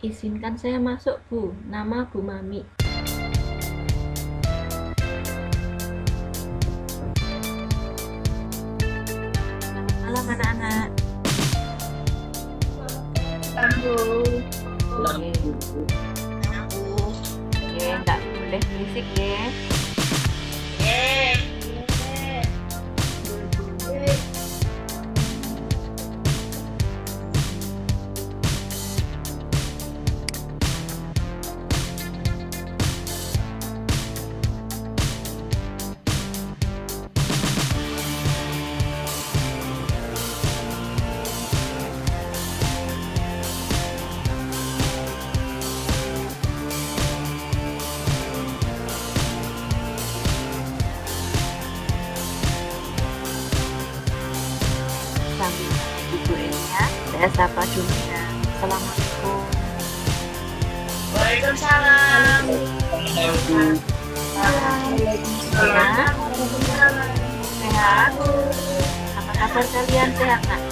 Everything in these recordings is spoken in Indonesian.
Izinkan saya masuk, Bu. Nama Bu Mami. Selamat malam anak-anak. Oke, nggak boleh berisik ya. Sambil Ibu Elia, saya sapa dulu ya. Assalamualaikum. Waalaikumsalam. Sehat? Apa kabar kalian, sehat nak?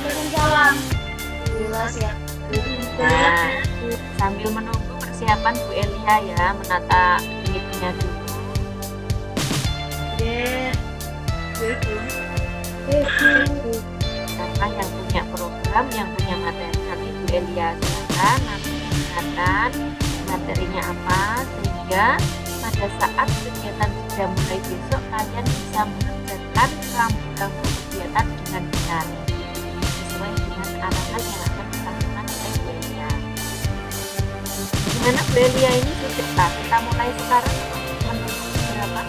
Waalaikumsalam. Jelas ya. Nah, sambil menunggu persiapan Bu Elia ya, menata meetingnya dulu. Karena yang punya program, yang punya materi nanti Bu Elia silakan nanti mengingatkan materinya apa, sehingga pada saat kegiatan sudah mulai besok kalian bisa mengerjakan rambu-rambu kegiatan dengan benar sesuai dengan arahan yang akan disampaikan oleh Bu Elia. Gimana Bu Elia ini sudah kita mulai sekarang menunggu berapa?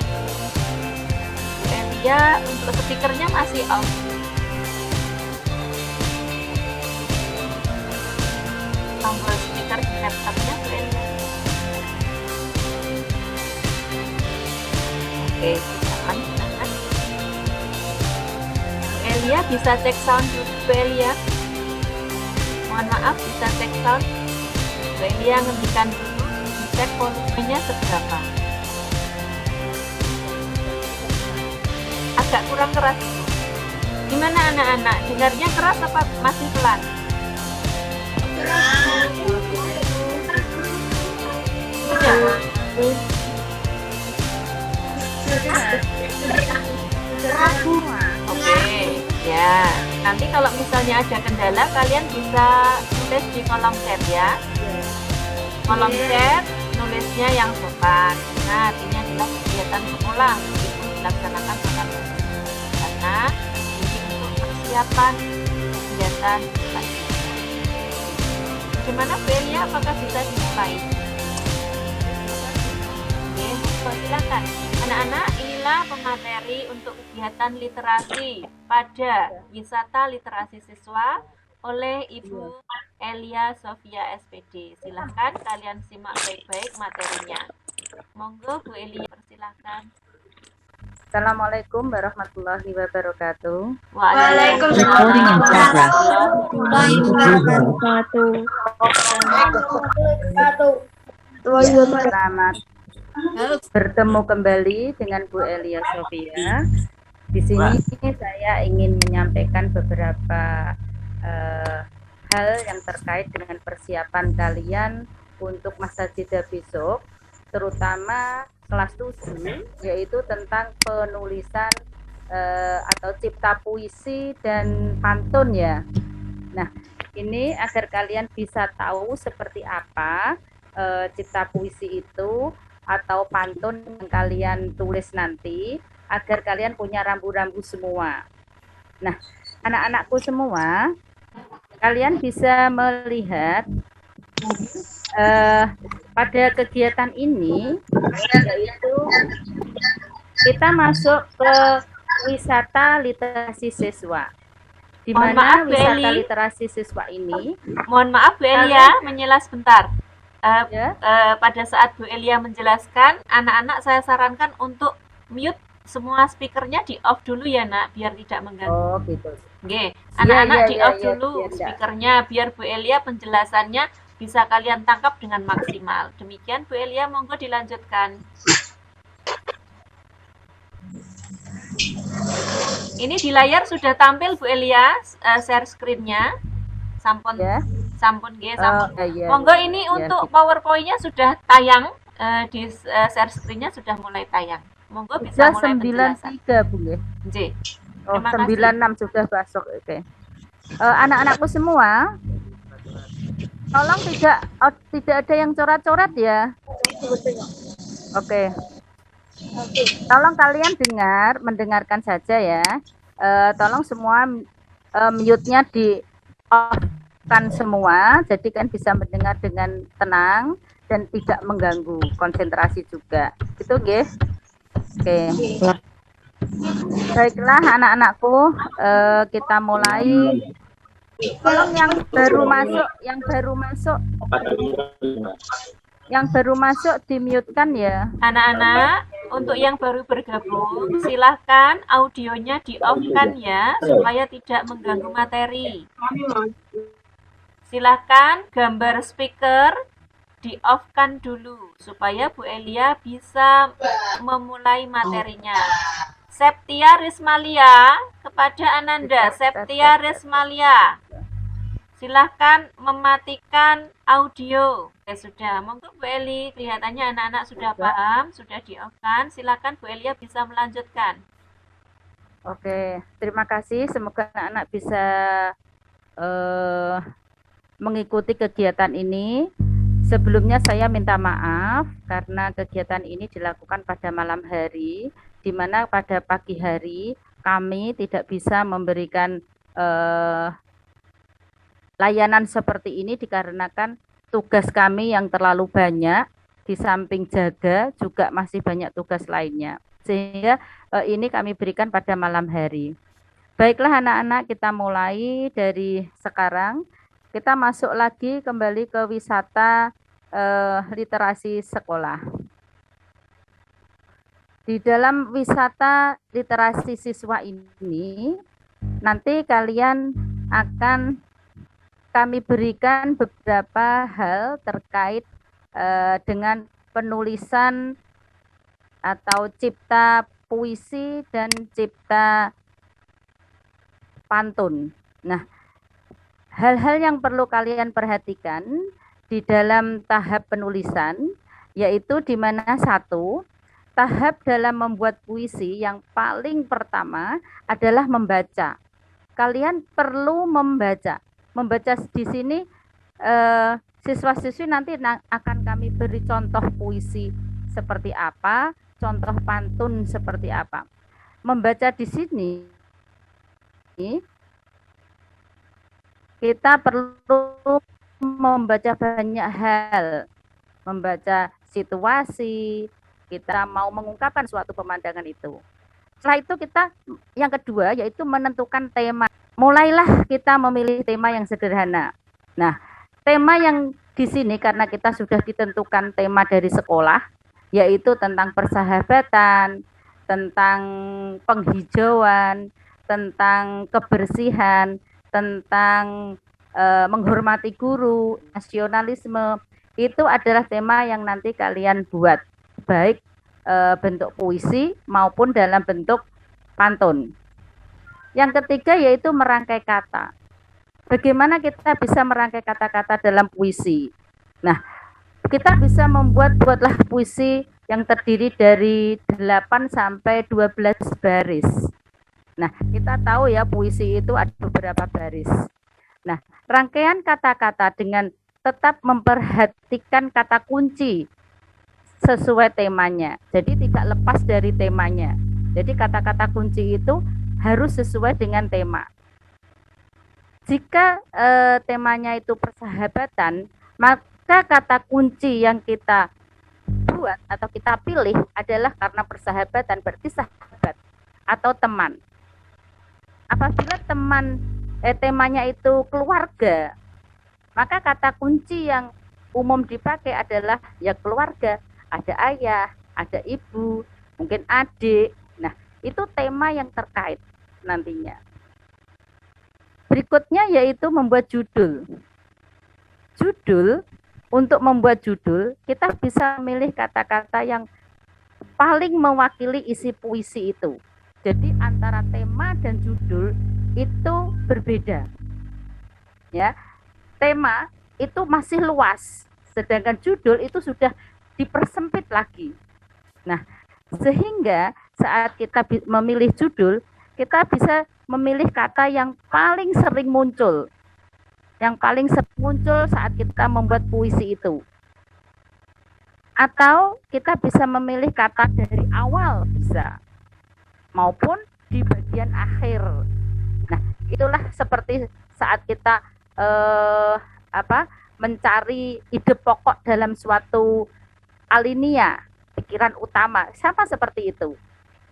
Bu Elia untuk speakernya masih off. Tombol speaker di laptopnya Bu Elia. Oke, silakan. Bu Elia bisa cek sound dulu, Bu Elia. Mohon maaf, bisa cek sound. Bu Elia ngendikan dulu, dicek volumenya seberapa. Agak kurang keras. Gimana anak-anak? Dengarnya keras apa masih pelan? Sudah. Oke, ya. Nanti kalau misalnya ada kendala, kalian bisa tulis di kolom chat ya. Kolom chat, nulisnya yang sopan. Nah, artinya adalah kegiatan sekolah itu dilaksanakan pada karena ini untuk persiapan kegiatan lagi. Gimana Bu Elia, apakah bisa dimulai? Oke, silakan. Anak-anak, inilah pemateri untuk kegiatan literasi pada wisata literasi siswa oleh Ibu Elia Sofia SPD. Silahkan kalian simak baik-baik materinya. Monggo Bu Elia, persilahkan. Assalamualaikum warahmatullahi wabarakatuh. Waalaikumsalam. Selamat bertemu kembali dengan Bu Elia Sofia. Di sini saya ingin menyampaikan beberapa hal yang terkait dengan persiapan kalian untuk masa jeda besok, terutama kelas 7, yaitu tentang penulisan atau cipta puisi dan pantun ya. Nah, ini agar kalian bisa tahu seperti apa cipta puisi itu atau pantun yang kalian tulis nanti, agar kalian punya rambu-rambu semua. Nah, anak-anakku semua, kalian bisa melihat pada kegiatan ini, yaitu kita masuk ke wisata literasi siswa. Di mana wisata literasi siswa ini, mohon maaf Bu Elia, menyela sebentar. Pada saat Bu Elia menjelaskan, anak-anak saya sarankan untuk mute semua speakernya, di off dulu ya nak, biar tidak mengganggu. Oh gitu. Oke, anak-anak di off dulu speakernya, biar Bu Elia penjelasannya bisa kalian tangkap dengan maksimal. Demikian Bu Elia, monggo dilanjutkan. Ini di layar sudah tampil Bu Elia, share screen-nya. Sampun Sampun nggih, sampun. iya. Monggo ini Iya, untuk gitu. PowerPoint-nya sudah tayang, di share screen-nya sudah mulai tayang. Monggo bisa Sudah mulai penjelasan. 93 Bu nggih. Nggih. Oh, Terima kasih. 96 sudah masuk. Oke. Anak-anakku semua, tolong tidak ada yang coret-coret ya. Oke. Tolong kalian mendengarkan saja ya. Tolong semua mute-nya di off-kan semua, jadi kan bisa mendengar dengan tenang dan tidak mengganggu konsentrasi juga. Itu nggih. Oke. Baiklah anak-anakku, kita mulai. Tolong yang baru masuk di-mute-kan ya. Anak-anak, untuk yang baru bergabung, silahkan audionya di-off-kan ya, supaya tidak mengganggu materi. Silahkan gambar speaker di-off-kan dulu, supaya Bu Elia bisa memulai materinya. Septia Rismalia, kepada Ananda, Septia Rismalia. Silahkan mematikan audio. Oke, sudah. Monggo Bu Eli, kelihatannya anak-anak sudah paham, sudah di-off-kan. Silahkan Bu Elia bisa melanjutkan. Oke, terima kasih. Semoga anak-anak bisa mengikuti kegiatan ini. Sebelumnya saya minta maaf karena kegiatan ini dilakukan pada malam hari, di mana pada pagi hari kami tidak bisa memberikan layanan seperti ini dikarenakan tugas kami yang terlalu banyak, di samping jaga juga masih banyak tugas lainnya. Sehingga ini kami berikan pada malam hari. Baiklah anak-anak, kita mulai dari sekarang. Kita masuk lagi kembali ke wisata literasi sekolah. Di dalam wisata literasi siswa ini, nanti kalian akan kami berikan beberapa hal terkait dengan penulisan atau cipta puisi dan cipta pantun. Nah, hal-hal yang perlu kalian perhatikan di dalam tahap penulisan, yaitu di mana satu, tahap dalam membuat puisi yang paling pertama adalah membaca. Kalian perlu membaca. Membaca di sini siswa-siswi nanti akan kami beri contoh puisi seperti apa, contoh pantun seperti apa. Membaca di sini kita perlu membaca banyak hal, membaca situasi, kita mau mengungkapkan suatu pemandangan itu. Setelah itu kita yang kedua yaitu menentukan tema. Mulailah kita memilih tema yang sederhana. Nah, tema yang di sini karena kita sudah ditentukan tema dari sekolah, yaitu tentang persahabatan, tentang penghijauan, tentang kebersihan, tentang menghormati guru, nasionalisme, itu adalah tema yang nanti kalian buat, baik bentuk puisi maupun dalam bentuk pantun. Yang ketiga yaitu merangkai kata. Bagaimana kita bisa merangkai kata-kata dalam puisi? Nah, kita bisa buatlah puisi yang terdiri dari 8 sampai 12 baris. Nah, kita tahu ya puisi itu ada beberapa baris. Nah, rangkaian kata-kata dengan tetap memperhatikan kata kunci sesuai temanya. Jadi tidak lepas dari temanya. Jadi kata-kata kunci itu harus sesuai dengan tema. Jika temanya itu persahabatan, maka kata kunci yang kita buat atau kita pilih adalah karena persahabatan, berarti sahabat atau teman. Apabila temanya itu keluarga, maka kata kunci yang umum dipakai adalah ya keluarga. Ada ayah, ada ibu, mungkin adik. Nah, itu tema yang terkait nantinya. Berikutnya yaitu membuat judul. Untuk membuat judul, kita bisa memilih kata-kata yang paling mewakili isi puisi itu. Jadi antara tema dan judul itu berbeda. Ya. tema itu masih luas, sedangkan judul itu sudah dipersempit lagi. Nah, sehingga saat kita memilih judul, kita bisa memilih kata yang paling sering muncul. Yang paling sering muncul saat kita membuat puisi itu. Atau kita bisa memilih kata dari awal bisa, maupun di bagian akhir. Nah, itulah seperti saat kita mencari ide pokok dalam suatu alinea, pikiran utama, sama seperti itu.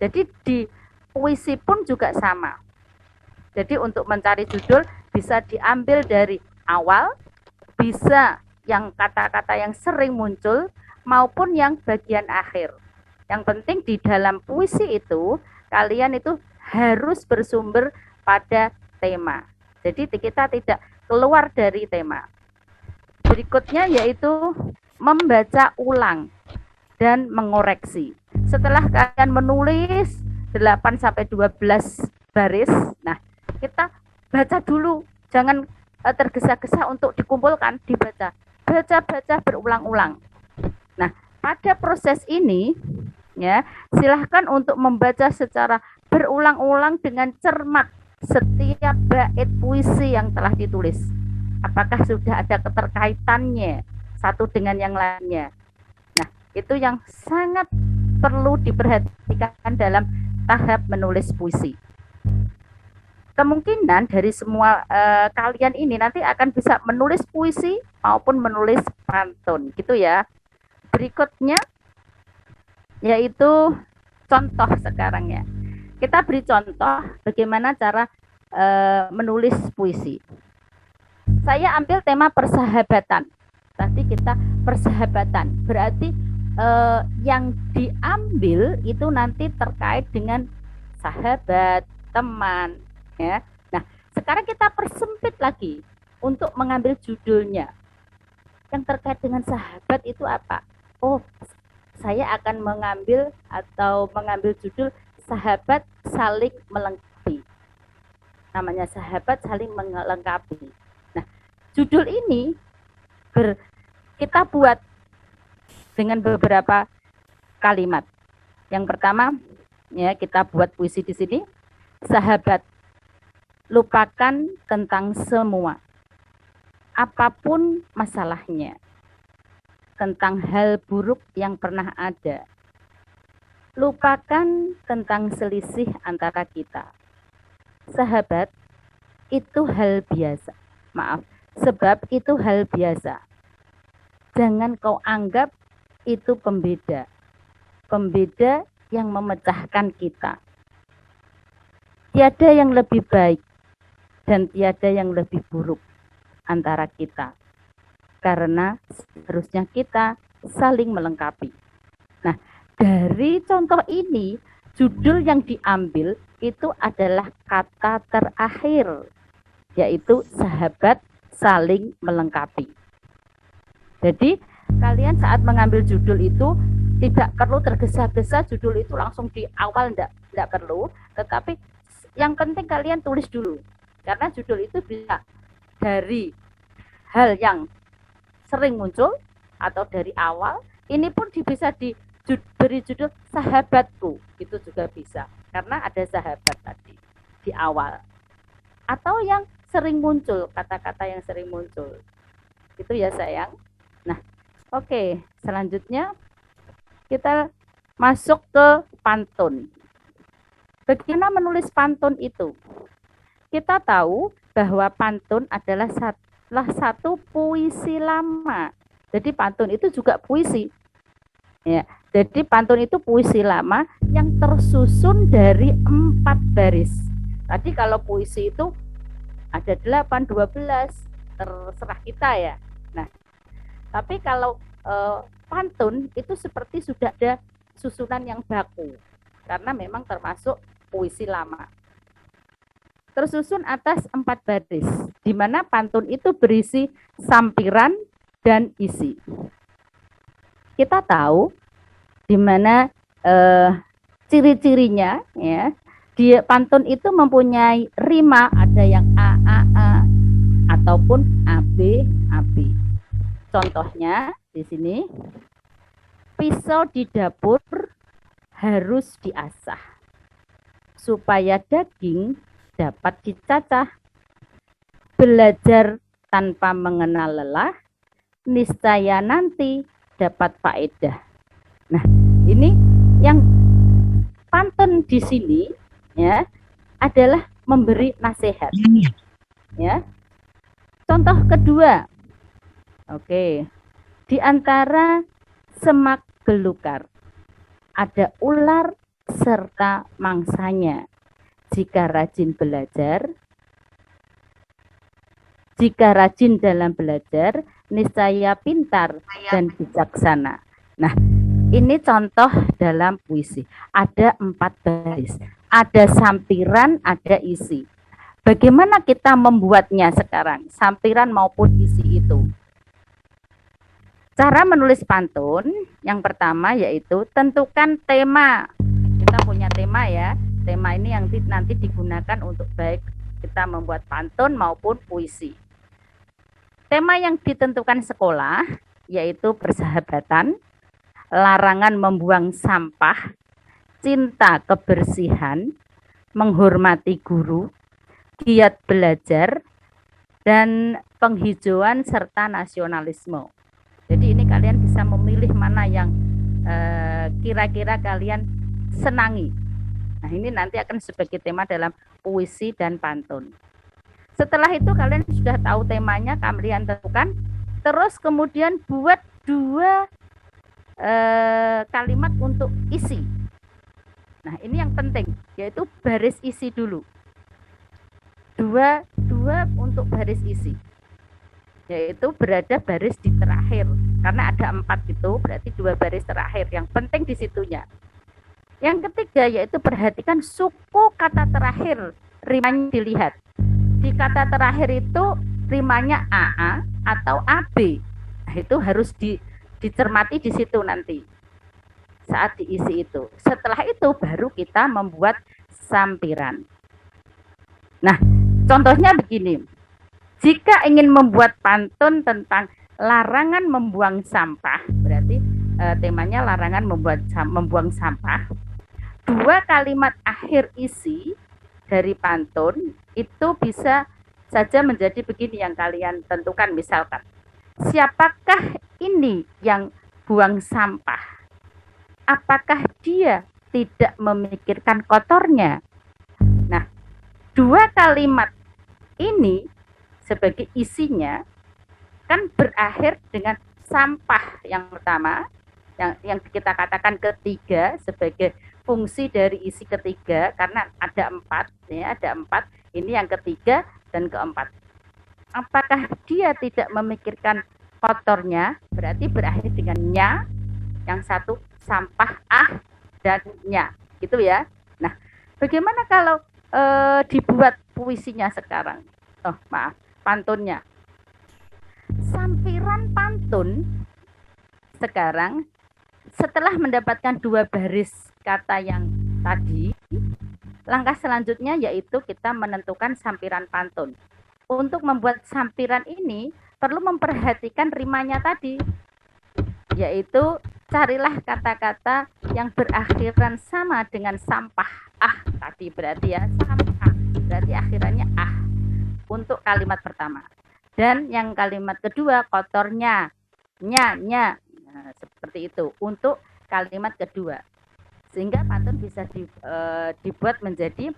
Jadi di puisi pun juga sama. Jadi untuk mencari judul bisa diambil dari awal, bisa yang kata-kata yang sering muncul, maupun yang bagian akhir. Yang penting di dalam puisi itu, kalian itu harus bersumber pada tema. Jadi kita tidak keluar dari tema. Berikutnya yaitu membaca ulang dan mengoreksi. Setelah kalian menulis 8-12 baris, nah kita baca dulu, jangan tergesa-gesa untuk dikumpulkan, dibaca. Baca berulang-ulang. Nah, pada proses ini ya, silahkan untuk membaca secara berulang-ulang dengan cermat setiap bait puisi yang telah ditulis. Apakah sudah ada keterkaitannya satu dengan yang lainnya. Nah, itu yang sangat perlu diperhatikan dalam tahap menulis puisi. Kemungkinan dari semua kalian ini nanti akan bisa menulis puisi maupun menulis pantun, gitu ya. Berikutnya yaitu contoh sekarang ya. Kita beri contoh bagaimana cara menulis puisi. Saya ambil tema persahabatan. Tadi kita persahabatan, berarti yang diambil itu nanti terkait dengan sahabat, teman, ya. Nah, sekarang kita persempit lagi untuk mengambil judulnya. Yang terkait dengan sahabat itu apa? Oh, saya akan mengambil judul sahabat saling melengkapi. Namanya sahabat saling melengkapi. Nah, judul ini kita buat dengan beberapa kalimat. Yang pertama, ya, kita buat puisi di sini. Sahabat, lupakan tentang semua, apapun masalahnya, tentang hal buruk yang pernah ada. Lupakan tentang selisih antara kita. Sahabat, itu hal biasa. Maaf, sebab itu hal biasa. Jangan kau anggap itu pembeda. Pembeda yang memecahkan kita. Tiada yang lebih baik dan tiada yang lebih buruk antara kita. Karena seharusnya kita saling melengkapi. Nah, dari contoh ini, judul yang diambil itu adalah kata terakhir, yaitu sahabat saling melengkapi. Jadi, kalian saat mengambil judul itu tidak perlu tergesa-gesa judul itu langsung di awal, enggak perlu, tetapi yang penting kalian tulis dulu. Karena judul itu bisa dari hal yang sering muncul atau dari awal, ini pun bisa diberi judul sahabatku, itu juga bisa. Karena ada sahabat tadi di awal. Atau yang sering muncul, kata-kata yang sering muncul. Itu ya sayang. Nah, oke, selanjutnya kita masuk ke pantun. Bagaimana menulis pantun itu? Kita tahu bahwa pantun adalah salah satu puisi lama. Jadi pantun itu juga puisi. Ya, jadi pantun itu puisi lama yang tersusun dari 4 baris. Tadi kalau puisi itu ada 8, 12, terserah kita ya. Nah, tapi kalau pantun itu seperti sudah ada susunan yang baku, karena memang termasuk puisi lama. Tersusun atas 4 baris, di mana pantun itu berisi sampiran dan isi. Kita tahu di mana ciri-cirinya ya. Pantun itu mempunyai rima, ada yang a, ataupun AB. Contohnya di sini, pisau di dapur harus diasah supaya daging dapat dicacah. Belajar tanpa mengenal lelah, niscaya nanti dapat faedah. Nah, ini yang pantun di sini ya adalah memberi nasihat. Ya. Contoh kedua. Oke. Di antara semak belukar ada ular serta mangsanya. Jika rajin dalam belajar, niscaya pintar dan bijaksana. Nah, ini contoh dalam puisi. Ada 4 baris. Ada sampiran, ada isi. Bagaimana kita membuatnya sekarang? Sampiran maupun isi itu. Cara menulis pantun yang pertama yaitu tentukan tema. Kita punya tema ya. Tema ini yang nanti digunakan untuk baik kita membuat pantun maupun puisi. Tema yang ditentukan sekolah yaitu persahabatan, larangan membuang sampah, cinta kebersihan, menghormati guru, giat belajar, dan penghijauan serta nasionalisme. Jadi ini kalian bisa memilih mana yang kira-kira kalian senangi. Nah, ini nanti akan sebagai tema dalam puisi dan pantun. Setelah itu kalian sudah tahu temanya, kalian tentukan, terus kemudian buat 2 kalimat untuk isi. Nah, ini yang penting, yaitu baris isi dulu. Dua untuk baris isi. Yaitu berada baris di terakhir. Karena ada 4 itu, berarti 2 baris terakhir. Yang penting di situnya. Yang ketiga yaitu perhatikan suku kata terakhir, rimanya dilihat. Di kata terakhir itu rimanya AA atau AB. Nah, itu harus dicermati di situ nanti. Saat diisi itu. Setelah itu baru kita membuat sampiran. Nah, contohnya begini. Jika ingin membuat pantun tentang larangan membuang sampah, berarti temanya larangan membuang sampah. 2 kalimat akhir isi dari pantun itu bisa saja menjadi begini yang kalian tentukan, misalkan, siapakah ini yang buang sampah? Apakah dia tidak memikirkan kotornya? Nah, 2 kalimat ini sebagai isinya kan berakhir dengan sampah yang pertama, yang kita katakan ketiga sebagai fungsi dari isi ketiga, karena ada 4 ya, ada 4. Ini yang ketiga dan keempat. Apakah dia tidak memikirkan kotornya? Berarti berakhir dengan nya, yang satu sampah dan nya, gitu ya. Nah, bagaimana kalau dibuat puisinya sekarang? Oh, maaf, pantunnya. Sampiran pantun sekarang setelah mendapatkan 2 baris kata yang tadi, langkah selanjutnya yaitu kita menentukan sampiran pantun. Untuk membuat sampiran ini perlu memperhatikan rimanya tadi, yaitu carilah kata-kata yang berakhiran sama dengan sampah tadi, berarti ya sampah, berarti akhirannya untuk kalimat pertama. Dan yang kalimat kedua kotornya, nya. Nah, seperti itu untuk kalimat kedua. Sehingga pantun bisa dibuat menjadi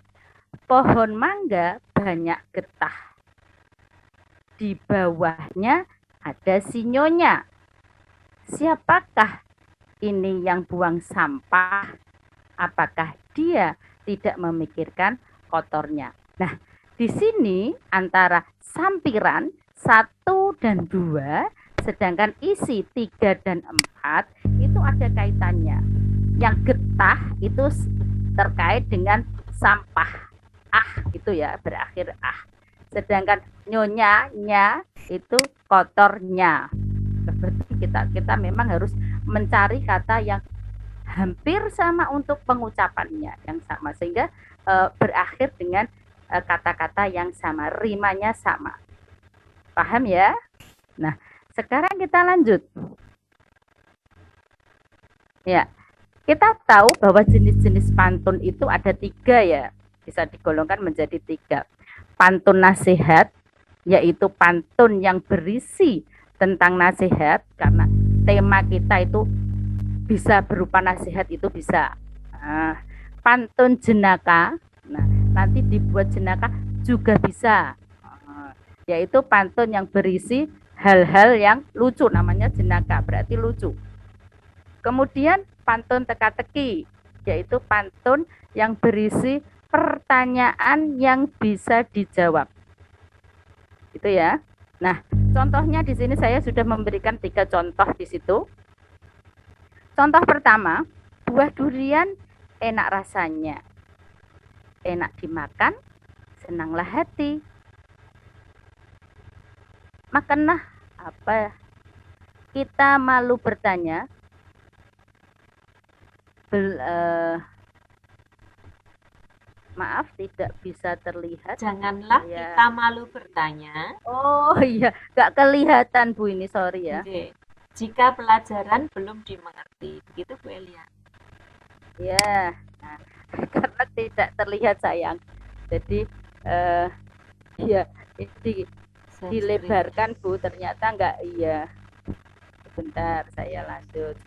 pohon mangga banyak getah. Di bawahnya ada sinyonya. Siapakah ini yang buang sampah? Apakah dia tidak memikirkan kotornya? Nah, di sini antara sampiran 1 dan 2, sedangkan isi 3 dan 4 itu ada kaitannya. Yang getah itu terkait dengan sampah, itu ya, berakhir Sedangkan nyonya, nya itu kotornya. Berarti kita memang harus mencari kata yang hampir sama untuk pengucapannya yang sama, sehingga berakhir dengan kata-kata yang sama, rimanya sama. Paham ya? Nah, sekarang kita lanjut. Ya, kita tahu bahwa jenis-jenis pantun itu ada 3 ya, bisa digolongkan menjadi 3. Pantun nasihat, yaitu pantun yang berisi tentang nasihat, karena tema kita itu bisa berupa nasihat itu bisa. Nah, pantun jenaka, nah nanti dibuat jenaka juga bisa, yaitu pantun yang berisi hal-hal yang lucu, namanya jenaka, berarti lucu. Kemudian pantun teka-teki, yaitu pantun yang berisi pertanyaan yang bisa dijawab. Itu ya. Nah, contohnya di sini saya sudah memberikan 3 contoh di situ. Contoh pertama, buah durian enak rasanya. Enak dimakan, senanglah hati. Makanlah apa? Kita malu bertanya. Maaf, tidak bisa terlihat. Janganlah Ya. kita malu bertanya. Oh iya, nggak kelihatan Bu ini, sorry ya. Oke. Jika pelajaran belum dimengerti, begitu Bu Elia. Ya, nah, karena tidak terlihat sayang, jadi ya ini dilebarkan Bu, ternyata enggak. Iya, sebentar saya lanjut.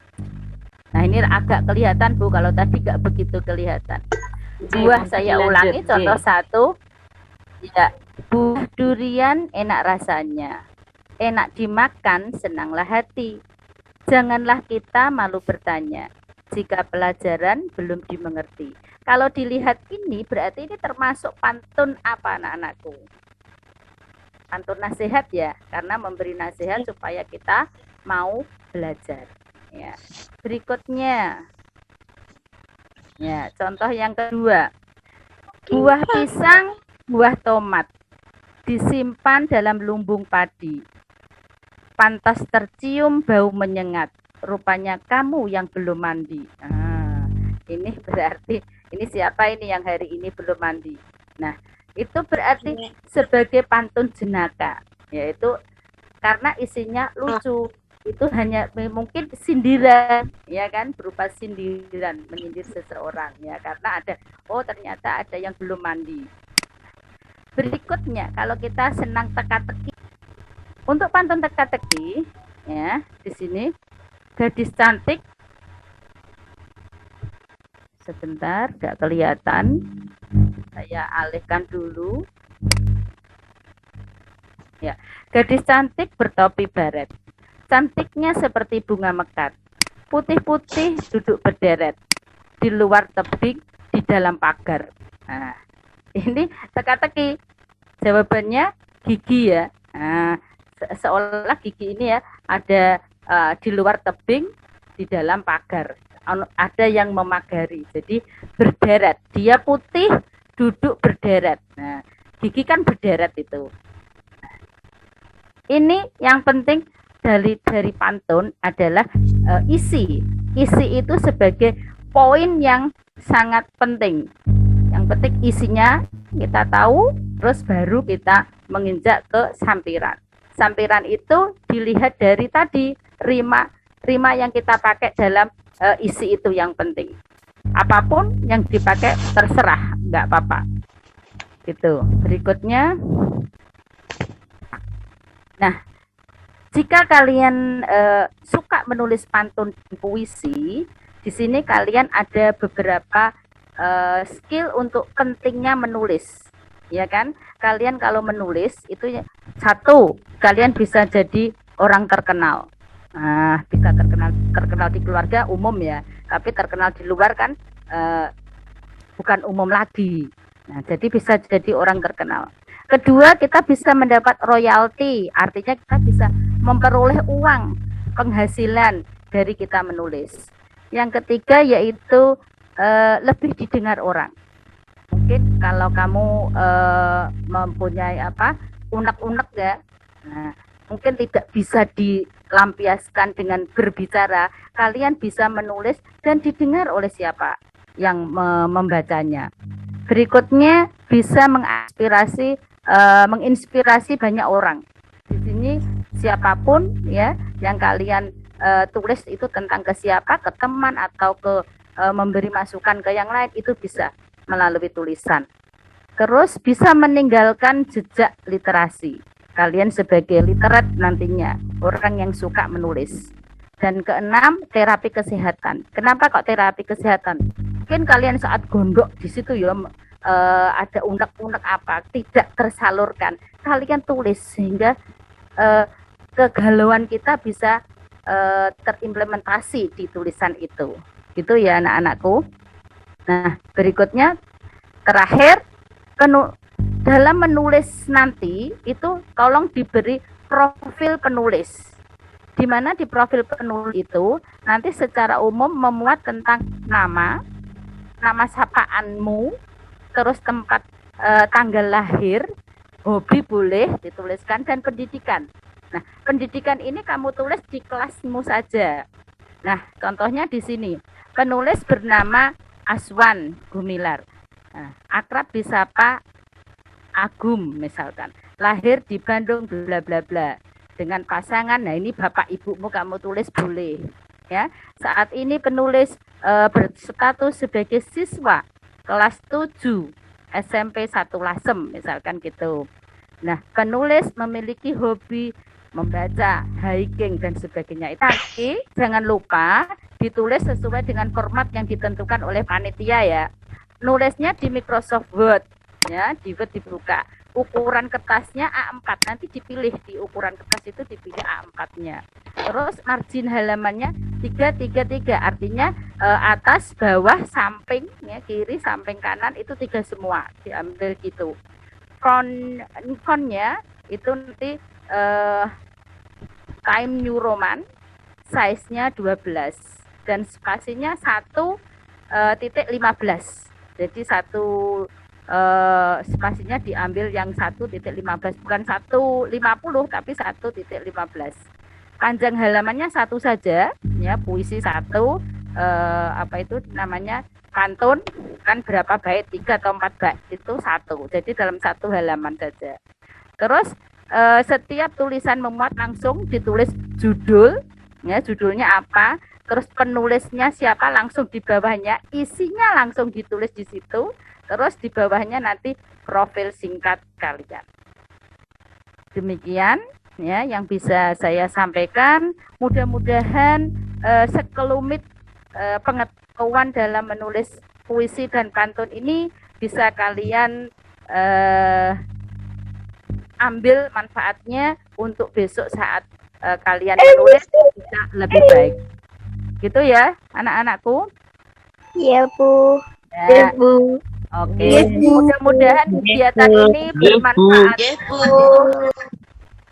Nah ini agak kelihatan Bu, kalau tadi enggak begitu kelihatan. Buah saya ulangi, contoh 1 ya, buah durian enak rasanya, enak dimakan, senanglah hati. Janganlah kita malu bertanya jika pelajaran belum dimengerti. Kalau dilihat ini berarti ini termasuk pantun apa anak-anakku? Pantun nasihat ya, karena memberi nasihat supaya kita mau belajar. Ya. Berikutnya, ya contoh yang kedua, buah pisang, buah tomat disimpan dalam lumbung padi. Pantas tercium bau menyengat. Rupanya kamu yang belum mandi. Nah, ini berarti ini siapa ini yang hari ini belum mandi? Nah, itu berarti sebagai pantun jenaka, yaitu karena isinya lucu. Itu hanya mungkin sindiran, ya kan, berupa sindiran, menyindir seseorang ya, karena ada ternyata ada yang belum mandi. Berikutnya, kalau kita senang teka-teki, untuk pantun teka-teki ya, di sini gadis cantik, sebentar tidak kelihatan, saya alihkan dulu ya. Gadis cantik bertopi baret, cantiknya seperti bunga mekar, putih-putih duduk berderet, di luar tebing, di dalam pagar. Nah, ini teka-teki, jawabannya gigi ya. Nah, seolah gigi ini ya ada di luar tebing, di dalam pagar, ada yang memagari, jadi berderet, dia putih duduk berderet. Nah, gigi kan berderet itu. Ini yang penting dari pantun adalah isi itu sebagai poin yang sangat penting. Yang penting isinya kita tahu, terus baru kita menginjak ke sampiran. Sampiran itu dilihat dari tadi rima yang kita pakai dalam isi itu yang penting. Apapun yang dipakai terserah, enggak apa-apa. Gitu. Berikutnya, nah, jika kalian suka menulis pantun puisi, di sini kalian ada beberapa skill untuk pentingnya menulis, ya kan? Kalian kalau menulis itu 1, kalian bisa jadi orang terkenal. Nah, bisa terkenal di keluarga umum ya, tapi terkenal di luar kan bukan umum lagi. Nah, jadi bisa jadi orang terkenal. Kedua, kita bisa mendapat royalti, artinya kita bisa memperoleh uang, penghasilan dari kita menulis. Yang ketiga yaitu lebih didengar orang. Mungkin kalau kamu mempunyai unek-unek ya, nah, mungkin tidak bisa dilampiaskan dengan berbicara, kalian bisa menulis dan didengar oleh siapa yang membacanya. Berikutnya bisa menginspirasi banyak orang. Di siapapun ya yang kalian tulis itu tentang ke siapa, ke teman atau ke memberi masukan ke yang lain, itu bisa melalui tulisan. Terus bisa meninggalkan jejak literasi. Kalian sebagai literat nantinya, orang yang suka menulis. Dan keenam, terapi kesehatan. Kenapa kok terapi kesehatan? Mungkin kalian saat gondok di situ ya ada unek-unek apa, tidak tersalurkan. Kalian tulis sehingga kegalauan kita bisa terimplementasi di tulisan itu. Gitu ya anak-anakku. Nah, berikutnya terakhir dalam menulis nanti itu tolong diberi profil penulis. Di mana di profil penulis itu nanti secara umum memuat tentang nama sapaanmu, terus tempat tanggal lahir, hobi boleh dituliskan, dan pendidikan. Nah, pendidikan ini kamu tulis di kelasmu saja. Nah, contohnya di sini. Penulis bernama Aswan Gumilar. Nah, akrab disapa Agum misalkan. Lahir di Bandung bla bla bla. Dengan pasangan. Nah, ini bapak ibumu kamu tulis boleh. Ya. Saat ini penulis berstatus sebagai siswa kelas 7 SMP 1 Lasem misalkan gitu. Nah, penulis memiliki hobi membaca, hiking dan sebagainya. Tapi jangan lupa ditulis sesuai dengan format yang ditentukan oleh panitia ya. Nulisnya di Microsoft Word ya, di Word dibuka. Ukuran kertasnya A4, nanti dipilih di ukuran kertas itu dipilih A4-nya. Terus margin halamannya 333, artinya atas, bawah, samping ya, kiri, samping kanan itu 3 semua diambil gitu. Fontnya itu nanti Time New Roman, size-nya 12 dan spasinya 1.15. Jadi spasinya diambil yang 1.15, bukan 1.50 tapi 1.15. Panjang halamannya 1 saja ya, puisi 1, apa itu namanya, pantun kan berapa bait, 3 atau 4 bait itu 1. Jadi dalam 1 halaman saja. Terus setiap tulisan memuat langsung ditulis judul ya, judulnya apa, terus penulisnya siapa langsung di bawahnya, isinya langsung ditulis di situ, terus di bawahnya nanti profil singkat kalian. Demikian ya yang bisa saya sampaikan. Mudah-mudahan sekelumit pengetahuan dalam menulis puisi dan pantun ini bisa kalian ambil manfaatnya untuk besok saat kalian menulis bisa lebih baik. Gitu ya anak-anakku. Iya, Bu. Ya. Oke, mudah-mudahan kegiatan ini bermanfaat.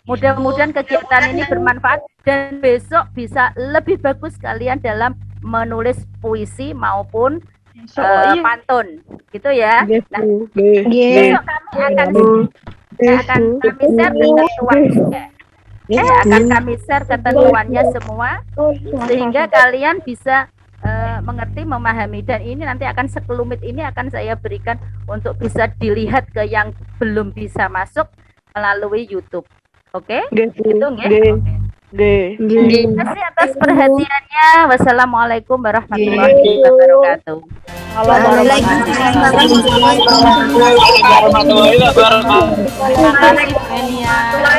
Mudah-mudahan kegiatan ini bermanfaat dan besok bisa lebih bagus kalian dalam menulis puisi maupun pantun, gitu ya. Nah, besok kami akan kami share ketentuannya. Akan kami share ketentuannya semua sehingga kalian bisa mengerti, memahami, dan ini nanti akan sekelumit ini akan saya berikan untuk bisa dilihat ke yang belum bisa masuk melalui YouTube. Oke? Itu nggih. Terima kasih atas perhatiannya. Wassalamualaikum warahmatullahi wabarakatuh. Waalaikumsalam warahmatullahi wabarakatuh. Terima kasih Menia.